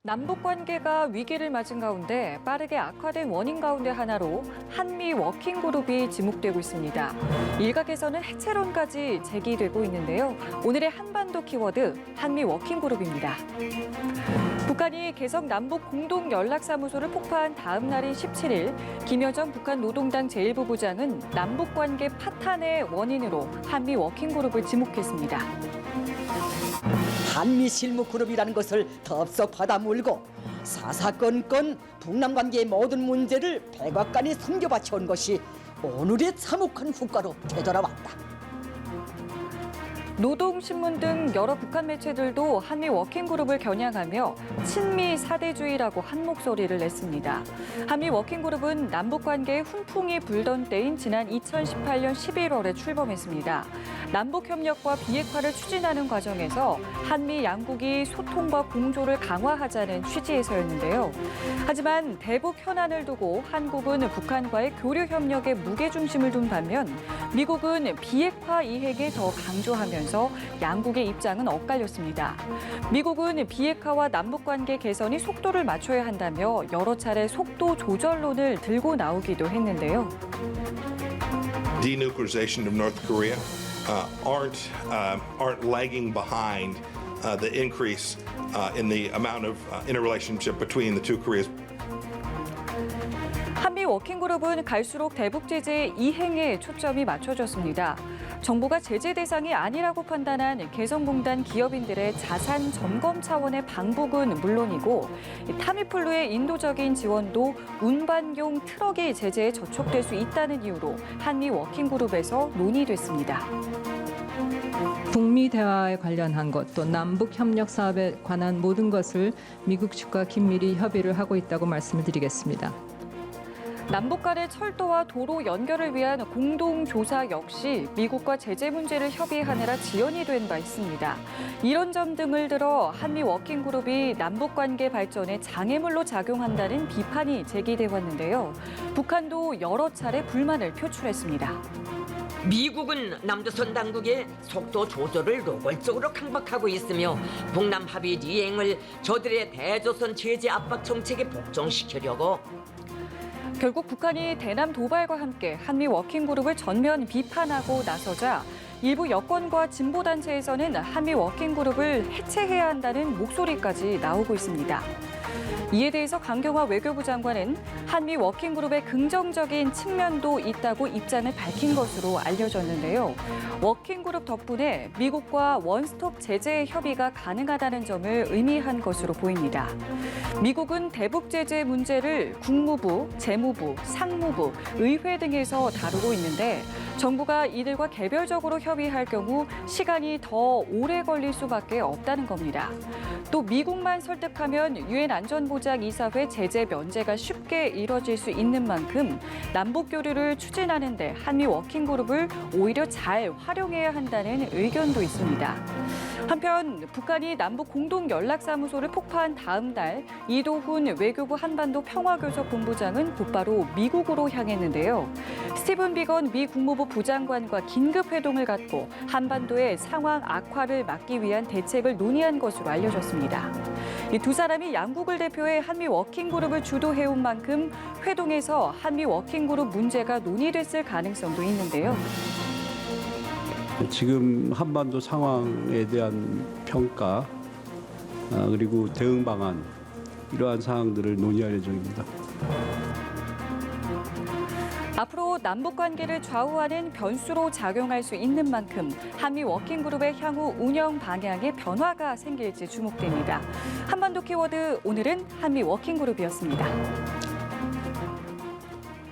남북 관계가 위기를 맞은 가운데 빠르게 악화된 원인 가운데 하나로 한미 워킹그룹이 지목되고 있습니다. 일각에서는 해체론까지 제기되고 있는데요. 오늘의 한반도 키워드 한미 워킹그룹입니다. 북한이 개성 남북 공동연락사무소를 폭파한 다음 날인 17일 김여정 북한 노동당 제1부 부장은 남북 관계 파탄의 원인으로 한미 워킹그룹을 지목했습니다. 한미 실무그룹이라는 것을 덥석 받아물고 사사건건 북남 관계의 모든 문제를 백악관이 섬겨바쳐온 것이 오늘의 참혹한 후과로 되돌아왔다. 노동신문 등 여러 북한 매체들도 한미 워킹그룹을 겨냥하며 친미 사대주의라고 한 목소리를 냈습니다. 한미 워킹그룹은 남북관계에 훈풍이 불던 때인 지난 2018년 11월에 출범했습니다. 남북협력과 비핵화를 추진하는 과정에서 한미 양국이 소통과 공조를 강화하자는 취지에서였는데요. 하지만 대북 현안을 두고 한국은 북한과의 교류 협력에 무게중심을 둔 반면 미국은 비핵화 이행에 더 강조하면서 양국의 입장은 엇갈렸습니다. 미국은 비핵화와 남북관계 개선이 속도를 맞춰야 한다며 여러 차례 속도 조절론을 들고 나오기도 했는데요. Denuclearization of North Korea aren't lagging behind the increase in the amount of interrelationship between the two Koreas. 한미 워킹그룹은 갈수록 대북 제재 이행에 초점이 맞춰졌습니다. 정부가 제재 대상이 아니라고 판단한 개성공단 기업인들의 자산 점검 차원의 방북은 물론이고 타미플루의 인도적인 지원도 운반용 트럭이 제재에 저촉될 수 있다는 이유로 한미 워킹그룹에서 논의됐습니다. 북미 대화에 관련한 것, 또 남북 협력 사업에 관한 모든 것을 미국 측과 긴밀히 협의를 하고 있다고 말씀을 드리겠습니다. 남북 간의 철도와 도로 연결을 위한 공동조사 역시 미국과 제재 문제를 협의하느라 지연이 된 바 있습니다. 이런 점 등을 들어 한미 워킹그룹이 남북관계 발전에 장애물로 작용한다는 비판이 제기돼 왔는데요. 북한도 여러 차례 불만을 표출했습니다. 미국은 남조선 당국의 속도 조절을 노골적으로 강박하고 있으며 북남 합의 이행을 저들의 대조선 제재 압박 정책에 복종시키려고 결국 북한이 대남 도발과 함께 한미 워킹그룹을 전면 비판하고 나서자 일부 여권과 진보단체에서는 한미 워킹그룹을 해체해야 한다는 목소리까지 나오고 있습니다. 이에 대해서 강경화 외교부 장관은 한미 워킹그룹의 긍정적인 측면도 있다고 입장을 밝힌 것으로 알려졌는데요. 워킹그룹 덕분에 미국과 원스톱 제재 협의가 가능하다는 점을 의미한 것으로 보입니다. 미국은 대북 제재 문제를 국무부, 재무부, 상무부, 의회 등에서 다루고 있는데 정부가 이들과 개별적으로 협의할 경우 시간이 더 오래 걸릴 수밖에 없다는 겁니다. 또 미국만 설득하면 유엔 안전보장이사회 제재 면제가 쉽게 이뤄질 수 있는 만큼 남북 교류를 추진하는 데 한미 워킹그룹을 오히려 잘 활용해야 한다는 의견도 있습니다. 한편 북한이 남북 공동연락사무소를 폭파한 다음 날 이도훈 외교부 한반도 평화교섭 본부장은 곧바로 미국으로 향했는데요. 스티븐 비건 미 국무부 부장관과 긴급 회동을 갖고 한반도의 상황 악화를 막기 위한 대책을 논의한 것으로 알려졌습니다. 이 두 사람이 양국을 대표해 한미 워킹그룹을 주도해온 만큼 회동에서 한미 워킹그룹 문제가 논의됐을 가능성도 있는데요. 지금 한반도 상황에 대한 평가 그리고 대응 방안 이러한 사항들을 논의할 예정입니다. 앞으로 남북 관계를 좌우하는 변수로 작용할 수 있는 만큼 한미 워킹그룹의 향후 운영 방향에 변화가 생길지 주목됩니다. 한반도 키워드 오늘은 한미 워킹그룹이었습니다.